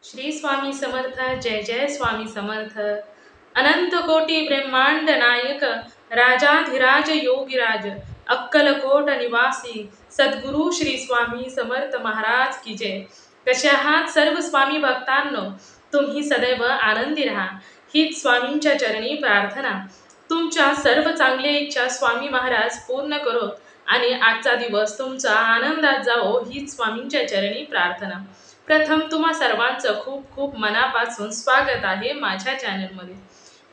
श्री स्वामी समर्थ जय जय स्वामी समर्थ। अनंत कोटी ब्रह्मांड नायक राजाधिराज योगीराज अक्कलकोट निवासी सद्गुरु श्री स्वामी समर्थ महाराज की जय। कसे आहात सर्व स्वामी भक्तांनो? तुम्ही सदैव आनंदी राहा हीच स्वामींच्या चरणी प्रार्थना। तुमच्या सर्व चांगल्या इच्छा स्वामी महाराज पूर्ण करोत आणि आजचा दिवस तुमचा आनंदात जावो हीच स्वामींच्या चरणी प्रार्थना। प्रथम तुम्हा सर्वांचं खूप खूप मनापासून स्वागत आहे माझ्या चॅनलमध्ये।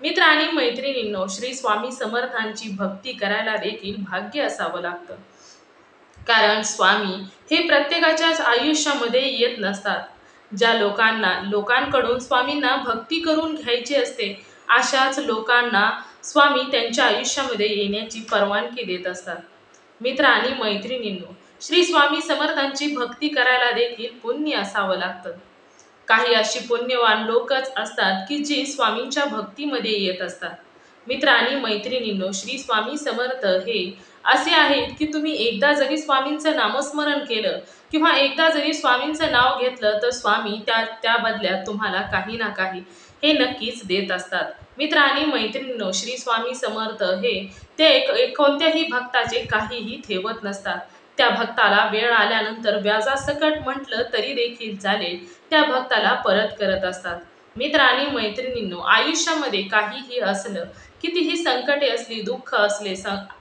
मित्र आणि मैत्रिणींनो, श्री स्वामी समर्थांची भक्ती करायला देखील भाग्य असावं लागतं, कारण स्वामी हे प्रत्येकाच्याच आयुष्यामध्ये येत नसतात। ज्या लोकांकडून स्वामींना भक्ती करून घ्यायची असते अशाच लोकांना स्वामी त्यांच्या आयुष्यामध्ये येण्याची परवानगी देत असतात। मित्र आणि मैत्रिणींनो, श्री स्वामी समर्थांची भक्ती करायला देखील पुण्य असावं लागतं। काही अशी पुण्यवान लोकच असतात की जी स्वामींच्या भक्तीमध्ये येत असतात। मित्र आणि मैत्रिणींनो, श्री स्वामी समर्थ हे असे आहेत की तुम्ही एकदा जरी स्वामींचं नामस्मरण केलं किंवा एकदा जरी स्वामींचं नाव घेतलं तर स्वामी त्या बदल्यात तुम्हाला काही ना काही हे नक्कीच देत असतात। मित्र आणि मैत्रिणींनो, श्री स्वामी समर्थ हे ते कोणत्याही भक्ताचे काहीही ठेवत नसतात। त्या भक्ताला वेळ आल्यानंतर व्याजासकट म्हटलं तरी देखील चालेल, त्या भक्ताला परत करत असतात। मित्र आणि मैत्रिणींनो, आयुष्यामध्ये काहीही असलं, कितीही संकटे असली, दुःख असले,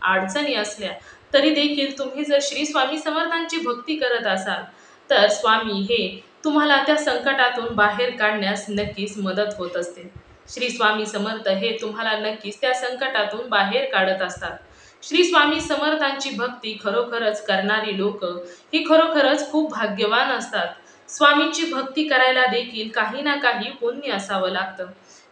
अडचणी असल्या तरी देखील तुम्ही जर श्री स्वामी समर्थांची भक्ती करत असाल तर स्वामी हे तुम्हाला त्या संकटातून बाहेर काढण्यास नक्कीच मदत होत असते। श्री स्वामी समर्थ हे तुम्हाला नक्कीच त्या संकटातून बाहेर काढत असतात। श्री स्वामी समर्थांची भक्ती खरोखरच करणारी लोक ही खरोखरच खूप भाग्यवान असतात। स्वामींची भक्ती करायला देखील काही ना काही पुण्य असावं लागतं।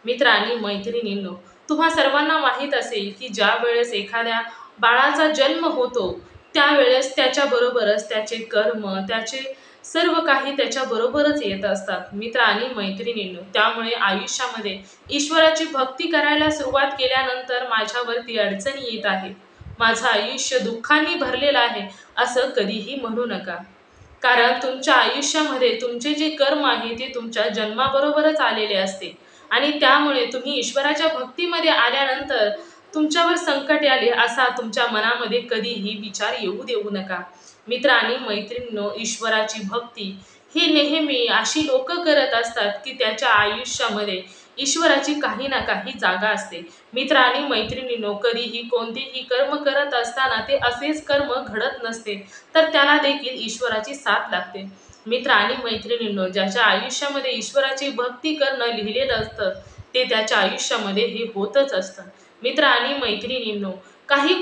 मित्र आणि मैत्रिणींनो, तुम्हा सर्वांना माहीत असेल की ज्या वेळेस एखाद्या बाळाचा जन्म होतो त्यावेळेस त्याच्याबरोबरच त्याचे कर्म, त्याचे सर्व काही त्याच्याबरोबरच येत असतात। मित्र आणि मैत्रिणींनो, त्यामुळे आयुष्यामध्ये ईश्वराची भक्ती करायला सुरुवात केल्यानंतर माझ्यावरती अडचणी येत आहेत, माझं आयुष्य दुःखाने भरलेलं आहे असं कधीही म्हणू नका, कारण तुमच्या आयुष्यामध्ये तुमचे जे कर्म आहे ते तुमच्या जन्माबरोबरच आलेले असते आणि त्यामुळे तुम्ही ईश्वराच्या भक्तीमध्ये आल्यानंतर तुमच्यावर संकट आले असा तुमच्या मनामध्ये कधीही विचार येऊ देऊ नका। मित्र आणि मैत्रिणींनो, ईश्वराची भक्ती ही नेहमी अशी लोक करत असतात की त्याच्या आयुष्यामध्ये ईश्वराची काही ना काही जागा असते। मित्र आणि मैत्रिणींनो, कधीही कोणतेही कर्म करत असताना ते असेच कर्म घडत नसते, तर त्याला देखील ईश्वराची साथ लागते। मित्र आणि मैत्रिणींनो, ज्याच्या आयुष्यामध्ये ईश्वराची भक्ती करणं लिहिलेलं असतं ते त्याच्या आयुष्यामध्ये हे होतच असतं। मित्र आणि मैत्रिणींनो,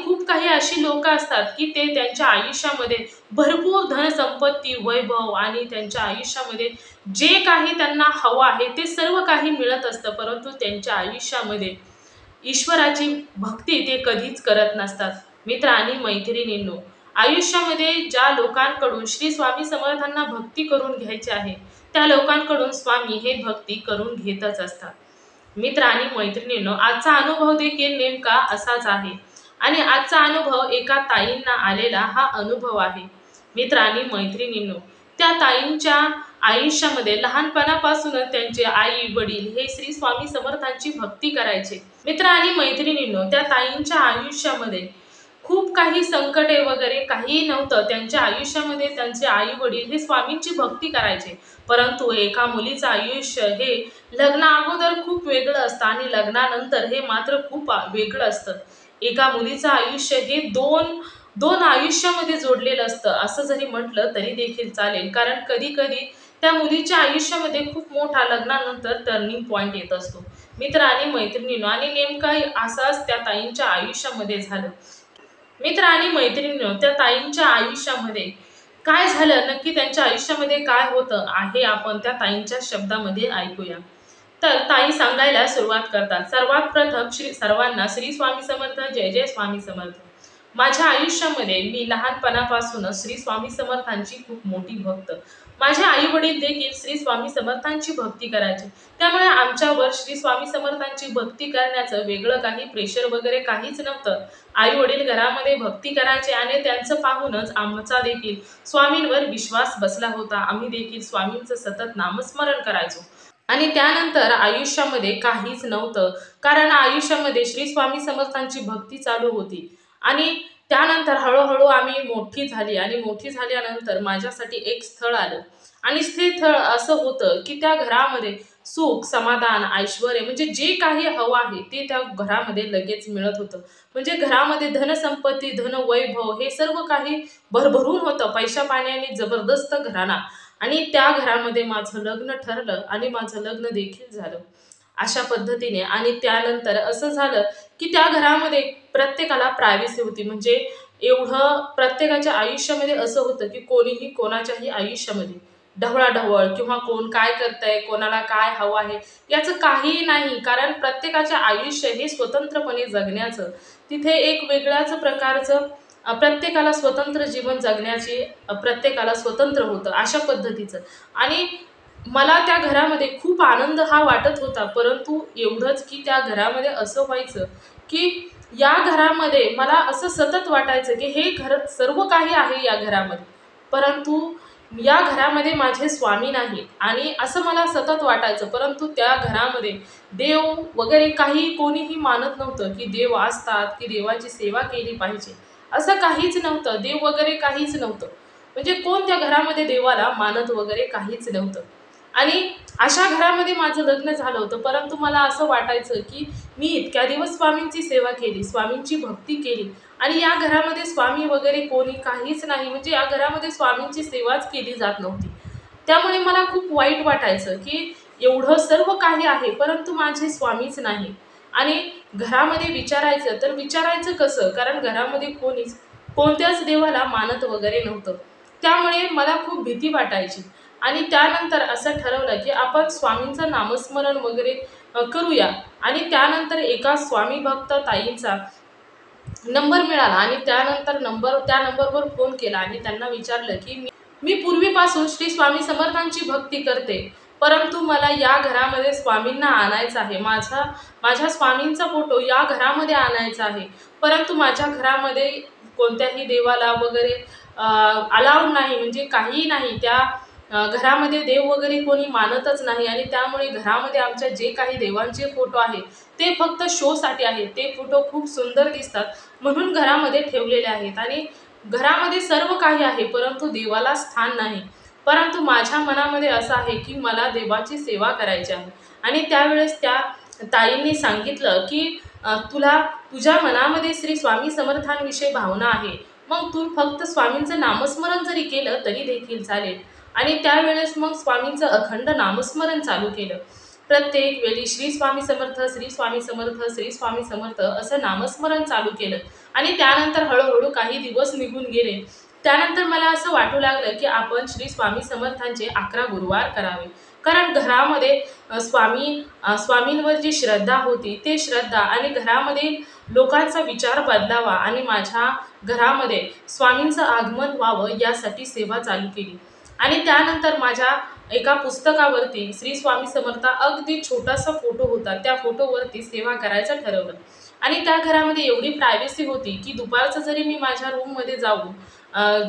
खूप काही अशी लोक असतात की ते त्यांच्या आयुष्यामध्ये भरपूर धनसंपत्ती, वैभव आणि त्यांच्या आयुष्यामध्ये जे काही त्यांना हवं आहे ते सर्व काही मिळत असतं, परंतु त्यांच्या आयुष्यामध्ये ईश्वराची भक्ती ते कधीच करत नसतात। मित्र आणि मैत्रिणींनो, आयुष्यामध्ये ज्या लोकांकडून श्री स्वामी समर्थांना भक्ती करून घ्यायची आहे त्या लोकांकडून स्वामी हे भक्ती करून घेतच असतात। मित्र आणि मैत्रिणींनो, आजचा अनुभव देखील नेमका असाच आहे आणि आजचा अनुभव एका ताईंना आलेला हा अनुभव आहे। मित्र आणि मैत्रिणींनो, त्या ताईंच्या आयुष्यामध्ये लहानपणापासूनच त्यांचे आई वडील हे श्री स्वामी समर्थांची भक्ती करायचे। मित्र आणि मैत्रिणींनो, त्या ताईंच्या आयुष्यामध्ये खूप काही संकटे वगैरे काही नव्हतं, त्यांच्या आयुष्यामध्ये त्यांचे आई वडील हे स्वामींची भक्ती करायचे, परंतु एका मुलीचं आयुष्य हे लग्ना अगोदर खूप वेगळं असतं आणि लग्नानंतर हे मात्र खूप वेगळं असतं। एका मुलीचं आयुष्य हे दोन आयुष्यामध्ये जोडलेलं असतं असं जरी म्हटलं तरी देखील चालेल, कारण कधी कधी त्या मुलीच्या आयुष्यामध्ये खूप मोठा लग्नानंतर टर्निंग पॉइंट येत असतो। मित्र आणि मैत्रिणींनो, आणि नेमका असाच त्या ताईंच्या आयुष्यामध्ये झालं। मित्र आणि मैत्रिणींनो, त्या ताईंच्या आयुष्यामध्ये काय झालं, नक्की त्यांच्या आयुष्यामध्ये काय होतं आहे आपण त्या ताईंच्या शब्दामध्ये ऐकूया। तर ताई सांगायला सुरुवात करतात, सर्वात प्रथम सर्वांना श्री स्वामी समर्थ, जय जय स्वामी समर्थ। माझ्या आयुष्यामध्ये मी लहानपणापासूनच श्री स्वामी समर्थांची खूप मोठी भक्त, माझे आई वडील देखील श्री स्वामी समर्थांची भक्ती करायचे, त्यामुळे आमच्यावर श्री स्वामी समर्थांची भक्ती करण्याचं वेगळं काही प्रेशर वगैरे काहीच नव्हतं. आई वडील घरामध्ये भक्ती करायचे आणि त्यांचं पाहूनच आमचा देखील स्वामींवर विश्वास बसला होता. आम्ही देखील स्वामींचं सतत नामस्मरण करायचो. आणि त्यानंतर आयुष्यामध्ये काहीच नव्हतं, कारण आयुष्यामध्ये श्री स्वामी समर्थांची भक्ती चालू होती. आणि त्यानंतर हळूहळू आम्ही मोठी झाली आणि मोठी झाल्यानंतर माझ्यासाठी एक स्थळ आलं. आणि ते स्थळ असं होतं की त्या घरामध्ये सुख, समाधान, ऐश्वर्य म्हणजे जे काही हवं आहे ते त्या घरामध्ये लगेच मिळत होतं. म्हणजे घरामध्ये धनसंपत्ती, धनवैभव हे सर्व काही भरभरून होतं. पैसा पाण्याने जबरदस्त घराणा. आणि त्या घरामध्ये माझं लग्न ठरलं आणि माझं लग्न देखील झालं अशा पद्धतीने. आणि त्यानंतर असं झालं की त्या घरामध्ये प्रत्येकाला प्रायव्हसी होती. म्हणजे एवढं प्रत्येकाच्या आयुष्यामध्ये असं होतं की कोणीही कोणाच्याही आयुष्यामध्ये ढवळाढवळ किंवा कोण काय करतंय, कोणाला काय हवं आहे याचं काहीही नाही. कारण प्रत्येकाचे आयुष्य हे स्वतंत्रपणे जगण्याचं, तिथे एक वेगळ्याच प्रकारचं प्रत्येकाला स्वतंत्र जीवन जगण्याची प्रत्येकाला स्वतंत्र होतं अशा पद्धतीचं. आणि मला त्या घरामध्ये खूप आनंद हा वाटत होता. परंतु एवढंच की त्या घरामध्ये असं व्हायचं की या घरामध्ये मला असं सतत वाटायचं की हे घर सर्व काही आहे या घरामध्ये, परंतु या घरामध्ये माझे स्वामी नाही. आणि असं मला सतत वाटायचं. परंतु त्या घरामध्ये देव वगैरे काही कोणीही मानत नव्हतं की देव असतात, की देवाची सेवा केली पाहिजे, असं काहीच नव्हतं. देव वगैरे काहीच नव्हतं. म्हणजे कोण त्या घरामध्ये देवाला मानत वगैरे काहीच नव्हतं. आणि अशा घरामध्ये माझं लग्न झालं होतं. परंतु मला असं वाटायचं की मी इतक्या दिवस स्वामींची सेवा केली, स्वामींची भक्ती केली आणि या घरामध्ये स्वामी वगैरे कोणी काहीच नाही. म्हणजे या घरामध्ये स्वामींची सेवाच केली जात नव्हती. त्यामुळे मला खूप वाईट वाटायचं की एवढं सर्व काही आहे परंतु माझे स्वामीच नाही. आणि घरामध्ये विचारायचं तर विचारायचं कसं, कारण घरामध्ये कोणीच कोणत्याच देवाला मानत वगैरे नव्हतं. त्यामुळे मला खूप भीती वाटायची. आणि त्यानंतर असं ठरवलं की आपण स्वामींचं नामस्मरण वगैरे करूया. आणि त्यानंतर एका स्वामी भक्त ताईंचा नंबर मिळाला आणि त्यानंतर त्या नंबरवर फोन केला आणि त्यांना विचारलं की मी पूर्वीपासून श्री स्वामी समर्थांची भक्ती करते, परंतु मला या घरामध्ये स्वामींना आणायचं आहे. माझ्या स्वामींचा फोटो या घरामध्ये आणायचा आहे, परंतु माझ्या घरामध्ये कोणत्याही देवाला वगैरे अलाउड नाही. म्हणजे काहीही नाही. त्या घरामध्ये देव वगैरे कोणी मानतच नाही. आणि त्यामुळे घरामध्ये आमच्या जे काही देवांचे फोटो आहेत ते फक्त शोसाठी आहेत. ते फोटो खूप सुंदर दिसतात म्हणून घरामध्ये ठेवलेले आहेत. आणि घरामध्ये सर्व काही आहे परंतु देवाला स्थान नाही. परंतु माझ्या मनामध्ये असं आहे की मला देवाची सेवा करायची आहे. आणि त्यावेळेस त्या ताईंनी सांगितलं की तुझ्या मनामध्ये श्री स्वामी समर्थांविषयी भावना आहे, मग तू फक्त स्वामींचं नामस्मरण जरी केलं तरी देखील चालेल. आणि त्यावेळेस मग स्वामींचं अखंड नामस्मरण चालू केलं. प्रत्येक वेळी श्री स्वामी समर्थ, श्री स्वामी समर्थ, श्री स्वामी समर्थ असं नामस्मरण चालू केलं. आणि त्यानंतर हळूहळू काही दिवस निघून गेले. त्यानंतर मला असं वाटू लागलं की आपण श्री स्वामी समर्थांचे 11 गुरुवार करावे. कारण घरामध्ये स्वामींवर जी श्रद्धा होती ते श्रद्धा आणि घरामध्ये लोकांचा विचार बदलावा आणि माझ्या घरामध्ये स्वामींचं आगमन व्हावं यासाठी सेवा चालू केली. आणि त्यानंतर माझ्या एका पुस्तकावरती श्री स्वामी समर्थ अगदी छोटासा फोटो होता, त्या फोटोवरती सेवा करायचं ठरवलं. आणि त्या घरामध्ये एवढी प्रायव्हसी होती की दुपारचं जरी मी माझ्या रूममध्ये जाऊन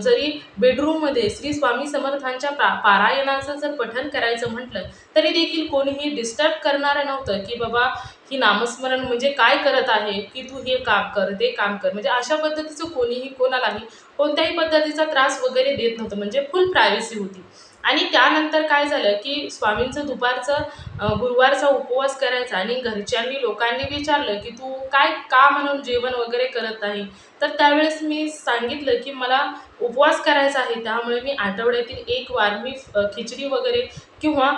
जरी बेडरूममध्ये श्री स्वामी समर्थांच्या पारायणाचं जर पठण करायचं म्हटलं तरी देखील कोणीही डिस्टर्ब करणारं नव्हतं की बाबा ही नामस्मरण म्हणजे काय करत आहे, की तू हे काम कर, ते काम कर. म्हणजे अशा पद्धतीचं कोणीही कोणालाही कोणत्याही पद्धतीचा त्रास वगैरे देत नव्हतं. म्हणजे फुल प्रायव्हसी होती. आणि त्यानंतर काय झालं की स्वामींचं दुपारचं गुरुवारचा उपवास करायचा. आणि घरच्यांनी लोकांनी विचारलं की तू काय का म्हणून जेवण वगैरे करत नाही. तर त्यावेळेस मी सांगितलं की मला उपवास करायचा आहे, त्यामुळे मी आठवड्यातील 1 वार मी खिचडी वगैरे किंवा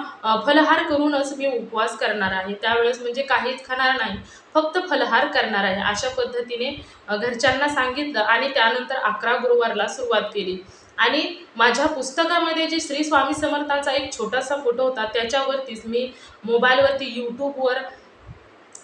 फलाहार करूनच मी उपवास करणार आहे. त्यावेळेस म्हणजे काहीच खाणार नाही, फक्त फलाहार करणार आहे अशा पद्धतीने घरच्यांना सांगितलं. आणि त्यानंतर 11 गुरुवारला सुरुवात केली. आणि माझ्या पुस्तकामध्ये जे श्री स्वामी समर्थांचा एक छोटासा फोटो होता त्याच्यावरतीच मी मोबाईलवरती यूट्यूबवर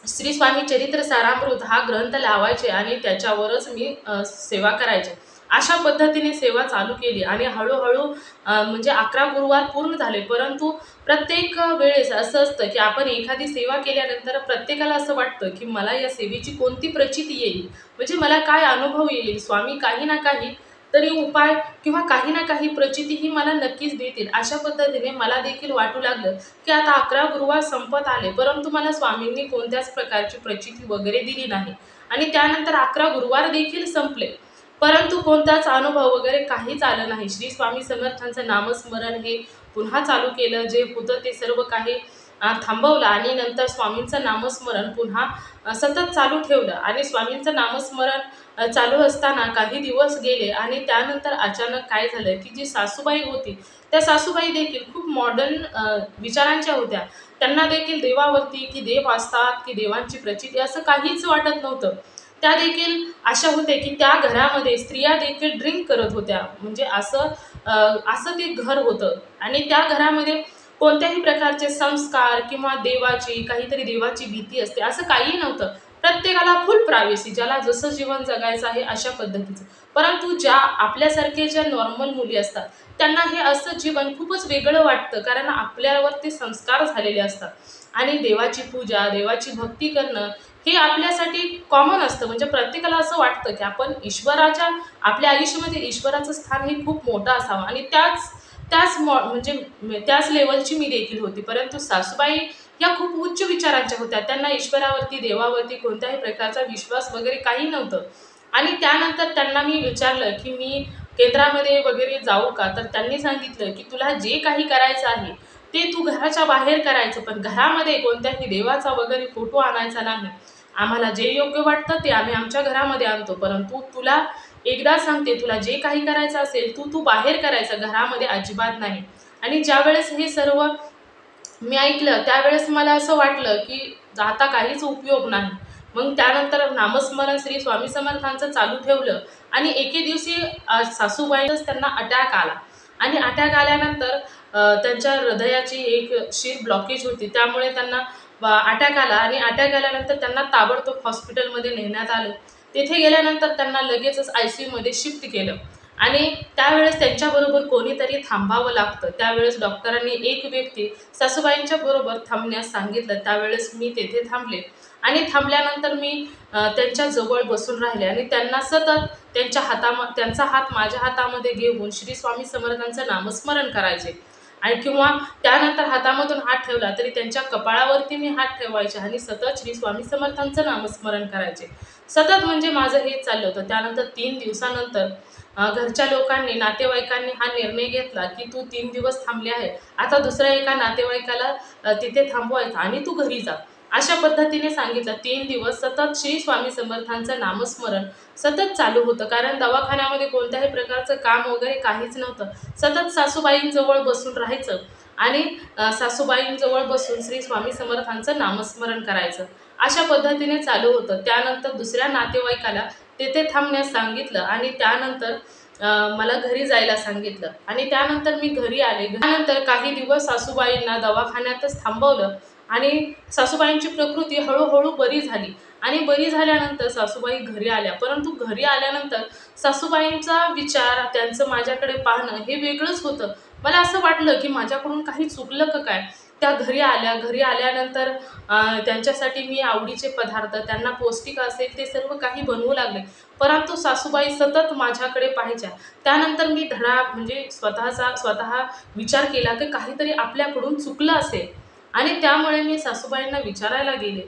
श्री स्वामी चरित्र सारामृत हा ग्रंथ लावायचे आणि त्याच्यावरच मी सेवा करायचे. अशा पद्धतीने सेवा चालू केली आणि हळूहळू म्हणजे 11 गुरुवार पूर्ण झाले. परंतु प्रत्येक वेळेस असं असतं की आपण एखादी सेवा केल्यानंतर प्रत्येकाला असं वाटतं की मला या सेवेची कोणती प्रचिती येईल, म्हणजे मला काय अनुभव येईल. स्वामी काही ना काही तरी उपाय किंवा काही ना काही प्रचिती ही मला नक्कीच देतील. अशा पद्धतीने मला देखील वाटू लागलं की आता 11 गुरुवार संपत आले, परंतु मला स्वामींनी कोणत्याच प्रकारची प्रचिती वगैरे दिली नाही. आणि त्यानंतर 11 गुरुवार देखील संपले, परंतु कोणताच अनुभव वगैरे काहीच आलं नाही. श्री स्वामी समर्थांचं नामस्मरण हे पुन्हा चालू केलं. जे होतं ते सर्व काही थांबवलं आणि नंतर स्वामींचं नामस्मरण पुन्हा सतत चालू ठेवलं. आणि स्वामींचं नामस्मरण चालू असताना काही दिवस गेले आणि त्यानंतर अचानक काय झालं की जी सासूबाई होती, त्या सासूबाई देखील खूप मॉडर्न विचारांच्या होत्या. त्यांना देखील देवावरती की देव असतात की देवांची प्रचिती असं काहीच वाटत नव्हतं. त्या देखील अशा होत्या की त्या घरामध्ये स्त्रिया देखील ड्रिंक करत होत्या, म्हणजे असं ते घर होतं. आणि त्या घरामध्ये कोणत्याही प्रकारचे संस्कार किंवा देवाची काहीतरी देवाची भीती असते असं काही नव्हतं. प्रत्येकाला फुल प्रायव्हसी, ज्याला जसं जीवन जगायचं आहे अशा पद्धतीचं. परंतु ज्या आपल्यासारखे ज्या नॉर्मल मुली असतात त्यांना हे असं जीवन खूपच वेगळं वाटतं, कारण आपल्यावर ते संस्कार झालेले असतात. आणि देवाची पूजा, देवाची भक्ती करणं हे आपल्यासाठी कॉमन असतं. म्हणजे प्रत्येकाला असं वाटतं की आपण ईश्वराच्या आपल्या आयुष्यामध्ये ईश्वराचं स्थान हे खूप मोठं असावं. आणि त्याच त्याच म्हणजे त्याच लेवलची मी देखील होती. परंतु सासूबाई या खूप उच्च विचारांच्या होत्या. त्यांना ईश्वरावरती, देवावरती कोणत्याही प्रकारचा विश्वास वगैरे काही नव्हतं. आणि त्यानंतर त्यांना मी विचारलं की मी केंद्रामध्ये वगैरे जाऊ का? तर त्यांनी सांगितलं की तुला जे काही करायचं आहे ते तू घराच्या बाहेर करायचं, पण घरामध्ये कोणत्याही देवाचा वगैरे फोटो आणायचा नाही. आम्हाला जे योग्य वाटतं ते आम्ही आमच्या घरामध्ये आणतो, परंतु तुला एकदा सांगते, तुला जे काही करायचं असेल तू बाहेर करायचं, घरामध्ये अजिबात नाही. आणि ज्यावेळेस हे सर्व मी ऐकलं त्यावेळेस मला असं वाटलं की आता काहीच उपयोग नाही. मग त्यानंतर नामस्मरण श्री स्वामी समर्थांचं चालू ठेवलं. आणि एके दिवशी सासूबाईंच त्यांना अटॅक आला. आणि अटॅक आल्यानंतर त्यांच्या हृदयाची एक शीर ब्लॉकेज होती, त्यामुळे त्यांना अटॅक आला. आणि अटॅक आल्यानंतर त्यांना ताबडतोब हॉस्पिटलमध्ये नेण्यात आलं. तिथे गेल्यानंतर त्यांना लगेचच ICU मध्ये शिफ्ट केलं. आणि त्यावेळेस त्यांच्याबरोबर कोणीतरी थांबावं लागतं. त्यावेळेस डॉक्टरांनी एक व्यक्ती सासूबाईंच्या बरोबर थांबण्यास सांगितलं. त्यावेळेस मी तेथे थांबले. आणि थांबल्यानंतर मी त्यांच्या जवळ बसून राहिले आणि त्यांना सतत त्यांचा हात माझ्या हातामध्ये घेऊन श्री स्वामी समर्थांचं नामस्मरण करायचे. आणि किंवा त्यानंतर हातामधून हात ठेवला तरी त्यांच्या कपाळावरती मी हात ठेवायचे आणि सतत श्री स्वामी समर्थांचं नामस्मरण करायचे. सतत म्हणजे माझं हेच चाललं होतं. त्यानंतर 3 दिवसानंतर घरच्या लोकांनी, नातेवाईकांनी हा निर्णय घेतला की तू 3 दिवस थांबले आहे, आता दुसऱ्या एका नातेवाईकाला तिथे थांबवायचं आणि तू घरी जा. अशा पद्धतीने सांगितलं. 3 दिवस सतत श्री स्वामी समर्थांचं नामस्मरण सतत चालू होतं, कारण दवाखान्यामध्ये कोणत्याही प्रकारचं काम वगैरे काहीच नव्हतं. सतत सासूबाईंजवळ बसून राहायचं आणि सासूबाईंजवळ बसून श्री स्वामी समर्थांचं नामस्मरण करायचं. अशा पद्धतीने चालू होतं. त्यानंतर दुसऱ्या नातेवाईकाला तेथे थांबण्यास सांगितलं आणि त्यानंतर मला घरी जायला सांगितलं. आणि त्यानंतर मी घरी आले. त्यानंतर काही दिवस सासूबाईंना दवाखान्यातच थांबवलं आणि सासूबाईंची प्रकृती हळूहळू बरी झाली. आणि बरी झाल्यानंतर सासूबाई घरी आल्या. परंतु घरी आल्यानंतर सासूबाईंचा विचार, त्यांचं माझ्याकडे पाहणं हे वेगळंच होतं. मला असं वाटलं की माझ्याकडून काही चुकलं का काय? त्या घरी आल्या. घरी आल्यानंतर त्यांच्यासाठी मी आवडीचे पदार्थ, त्यांना पौष्टिक असेल ते सर्व काही बनवू लागले. परंतु सासूबाई सतत माझ्याकडे पाहायच्या. त्यानंतर मी म्हणजे स्वतः विचार केला की काहीतरी आपल्याकडून चुकलं असेल. आणि त्यामुळे मी सासूबाईंना विचारायला गेले,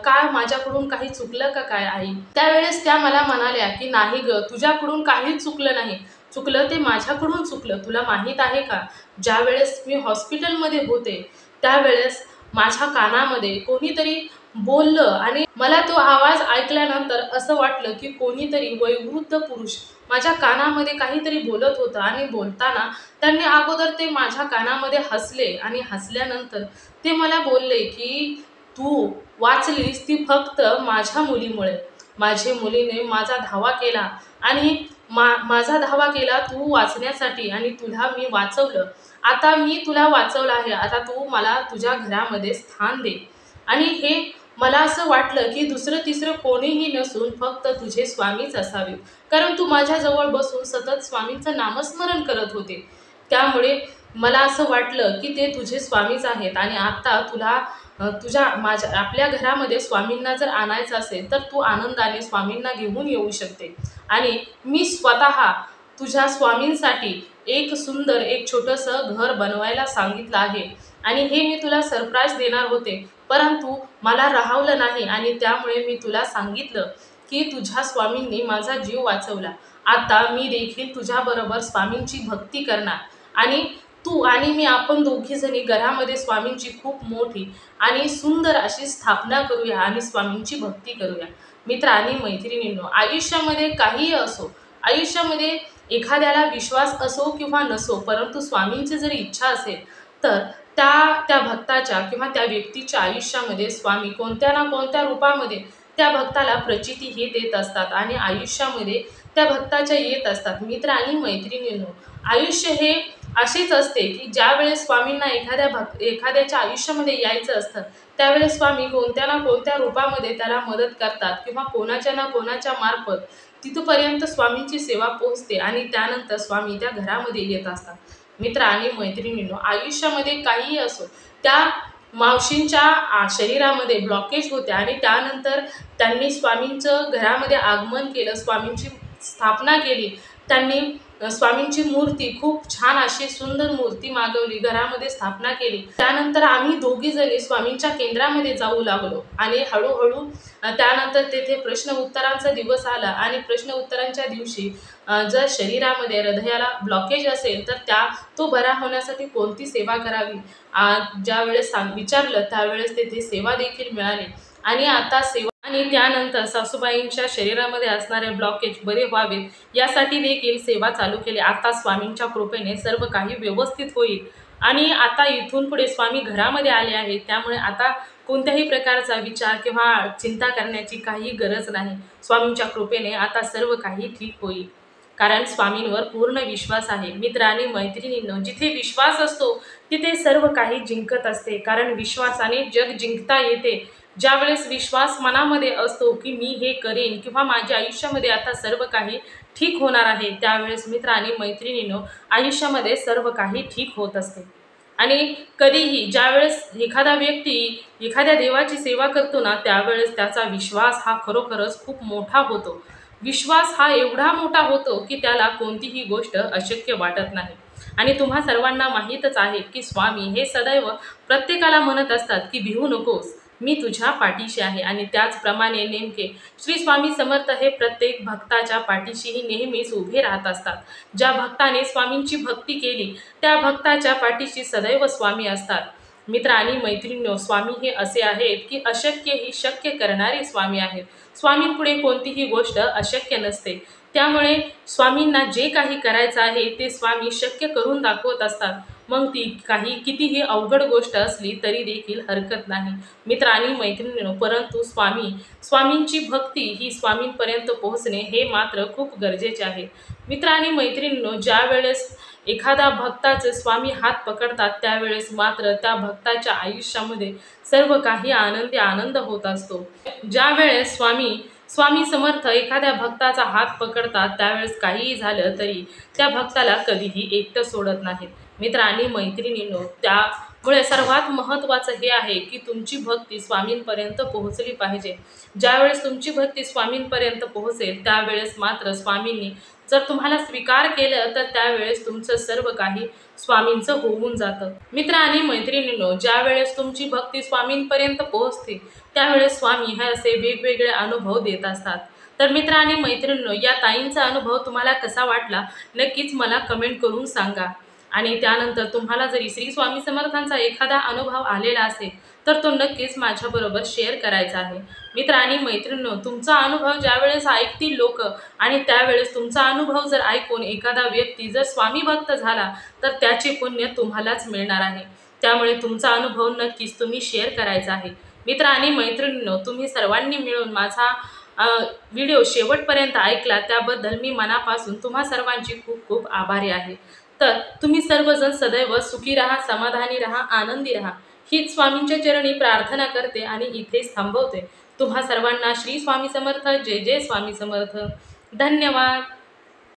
काय माझ्याकडून काही चुकलं का काय आई? त्यावेळेस त्या मला म्हणाल्या की नाही गं, तुझ्याकडून काहीच चुकलं नाही. चुकलं ते माझ्याकडून चुकलं. तुला माहीत आहे का, ज्यावेळेस मी हॉस्पिटलमध्ये होते त्यावेळेस माझ्या कानामध्ये कोणीतरी बोललं आणि मला तो आवाज ऐकल्यानंतर असं वाटलं की कोणीतरी वयोवृद्ध पुरुष माझ्या कानामध्ये काहीतरी बोलत होतं. आणि बोलताना त्यांनी अगोदर ते माझ्या कानामध्ये हसले आणि हसल्यानंतर ते मला बोलले की तू वाचलीस ती फक्त माझ्या मुलीमुळे. माझ्या मुलीने माझा धावा केला आणि माझा धावा केला तू वाचण्यासाठी आणि तुला मी वाचवलं. आता मी तुला वाचवलं आहे, आता तू मला तुझ्या घरामध्ये स्थान दे. आणि हे मला असं वाटलं की दुसरं तिसरं कोणीही नसून फक्त तुझे स्वामीच असावेत, कारण तू माझ्याजवळ बसून सतत स्वामींचं नामस्मरण करत होते. त्यामुळे मला असं वाटलं की ते तुझे स्वामीच आहेत आणि आता तुला आपल्या घरामध्ये स्वामींना जर आणायचं असेल तर तू आनंदाने स्वामींना घेऊन येऊ शकते. आणि मी स्वतः तुझ्या स्वामींसाठी एक छोटंसं घर बनवायला सांगितलं आहे आणि हे मी तुला सरप्राईज देणार होते, परंतु मला राहवलं नाही आणि त्यामुळे मी तुला सांगितलं की तुझ्या स्वामींनी माझा जीव वाचवला. आता मी देखील तुझ्याबरोबर स्वामींची भक्ती करणार आणि तू आणि मी आपण दोघी जणी घरामध्ये स्वामींची खूप मोठी आणि सुंदर अशी स्थापना करूया आणि स्वामींची भक्ती करूया. मित्र आणि मैत्रिणींनो, आयुष्यामध्ये काहीही असो, आयुष्यामध्ये एखाद्याला विश्वास असो किंवा नसो, परंतु स्वामींची जर इच्छा असेल तर त्या भक्ताच्या किंवा त्या व्यक्तीच्या आयुष्यामध्ये स्वामी कोणत्या ना कोणत्या रूपामध्ये त्या भक्ताला प्रचिती हे देत असतात आणि आयुष्यामध्ये त्या भक्ताच्या येत असतात. मित्र आणि मैत्रिणींनो, आयुष्य हे असेच असते की ज्यावेळेस स्वामींना एखाद्याच्या आयुष्यामध्ये यायचं असतं त्यावेळेस स्वामी कोणत्या ना कोणत्या रूपामध्ये त्याला मदत करतात किंवा कोणाच्या ना कोणाच्या मार्फत तिथपर्यंत स्वामींची सेवा पोहोचते आणि त्यानंतर स्वामी त्या घरामध्ये येत असतात. मित्र आणि मैत्रिणींनो, आयुष्यामध्ये काहीही असो, त्या मावशींच्या शरीरामध्ये ब्लॉकेज होते आणि त्यानंतर त्यांनी स्वामींचं घरामध्ये आगमन केलं, स्वामींची स्थापना केली. त्यांनी स्वामींची मूर्ती खूप छान अशी सुंदर मूर्ती मागवली, घरामध्ये स्थापना केली. त्यानंतर आम्ही दोघी जणी स्वामींच्या केंद्रामध्ये जाऊ लागलो आणि हळूहळू त्यानंतर तेथे प्रश्न उत्तरांचा दिवस आला आणि प्रश्न उत्तरांच्या दिवशी जर शरीरामध्ये हृदयाला ब्लॉकेज असेल तर तो बरा होण्यासाठी कोणती सेवा करावी ज्यावेळेस विचारलं त्यावेळेस तेथे सेवा देखील मिळाली आणि आता सेवा आणि त्यानंतर सासूबाईंच्या शरीरामध्ये असणारे ब्लॉकेज बरे व्हावेत यासाठी देखील सेवा चालू केली. आता स्वामींच्या कृपेने सर्व काही व्यवस्थित होईल आणि आता इथून पुढे स्वामी घरामध्ये आले आहेत, त्यामुळे आता कोणत्याही प्रकारचा विचार किंवा चिंता करण्याची काही गरज नाही. स्वामींच्या कृपेने आता सर्व काही ठीक होईल, कारण स्वामींवर पूर्ण विश्वास आहे. मित्र आणि मैत्रिणींनो, जिथे विश्वास असतो तिथे सर्व काही जिंकत असते, कारण विश्वासाने जग जिंकता येते. ज्यावेळेस विश्वास मनामध्ये असतो की मी हे करेन किंवा माझ्या आयुष्यामध्ये आता सर्व काही ठीक होणार आहे, त्यावेळेस मित्र आणि मैत्रिणींनो आयुष्यामध्ये सर्व काही ठीक होत असते. आणि कधीही ज्यावेळेस एखादा व्यक्ती एखाद्या देवाची सेवा करतो ना, त्यावेळेस त्याचा विश्वास हा खरोखरच खूप मोठा होतो. विश्वास हा एवढा मोठा होतो की त्याला कोणतीही गोष्ट अशक्य वाटत नाही. आणि तुम्हा सर्वांना माहीतच आहे की स्वामी हे सदैव प्रत्येकाला म्हणत असतात की भिवू नकोस, मी तुझ्या पाठीशी आहे. आणि त्याचप्रमाणे नेमके श्री स्वामी समर्थ हे प्रत्येक भक्ताच्या पाठीशीही नेहमीच उभे राहत असतात. ज्या भक्ताने स्वामींची भक्ती केली त्या भक्ताच्या पाठीशी सदैव स्वामी असतात. मित्र आणि मैत्रिणींनो, स्वामी हे असे आहेत की अशक्य ही शक्य करणारे स्वामी आहेत. स्वामींपुढे कोणतीही गोष्ट अशक्य नसते. त्यामुळे स्वामींना जे काही करायचं आहे ते स्वामी शक्य करून दाखवत असतात. मग ती कितीही अवघड गोष्ट असली तरी देखील हरकत नाही. मित्र आणि मैत्रिणींनो, परंतु स्वामींची भक्ती ही स्वामींपर्यंत पोहोचणे हे मात्र खूप गरजेचे आहे. मित्र आणि मैत्रिणींनो, ज्या वेळेस एखादा भक्ताचे स्वामी हात पकडतात त्यावेळेस मात्र त्या भक्ताच्या आयुष्यामध्ये सर्व काही आनंद होत असतो. ज्या वेळेस स्वामी समर्थ एखाद्या भक्ताचा हात पकडतात त्यावेळेस काहीही झालं तरी त्या भक्ताला कधीही एकटं सोडत नाहीत. मित्र आणि मैत्रिणींनो, त्यामुळे सर्वात महत्त्वाचं हे आहे की तुमची भक्ती स्वामींपर्यंत पोहोचली पाहिजे. ज्यावेळेस तुमची भक्ती स्वामींपर्यंत पोहोचेल त्यावेळेस मात्र स्वामींनी जर तुम्हाला स्वीकार केलं तर त्यावेळेस तुमचं सर्व काही स्वामींचं होऊन जातं. मित्र आणि मैत्रिणींनो, ज्यावेळेस तुमची भक्ती स्वामींपर्यंत पोहोचते त्यावेळेस स्वामी हे असे वेगवेगळे अनुभव देत असतात. तर मित्र आणि मैत्रिणींनो, या ताईंचा अनुभव तुम्हाला कसा वाटला नक्कीच मला कमेंट करून सांगा. आणि त्यानंतर तुम्हाला जरी श्री स्वामी समर्थांचा एखादा अनुभव आलेला असेल तर तो नक्कीच माझ्याबरोबर शेअर करायचा आहे. मित्र आणि मैत्रिणींनो, तुमचा अनुभव ज्यावेळेस ऐकतील लोक आणि त्यावेळेस तुमचा अनुभव जर ऐकून एखादा व्यक्ती जर स्वामी भक्त झाला तर त्याचे पुण्य तुम्हालाच मिळणार आहे. त्यामुळे तुमचा अनुभव नक्कीच तुम्ही शेअर करायचा आहे. मित्र आणि मैत्रिणींनो, तुम्ही सर्वांनी मिळून माझा व्हिडिओ शेवटपर्यंत ऐकला त्याबद्दल मी मनापासून तुम्हा सर्वांची खूप खूप आभारी आहे. तर तुम्ही सर्वजण सदैव सुखी राहा, समाधानी राहा, आनंदी राहा हीच स्वामींच्या चरणी प्रार्थना करते आणि इथेच थांबवते. तुम्हा सर्वांना श्री स्वामी समर्थ. जय जय स्वामी समर्थ. धन्यवाद.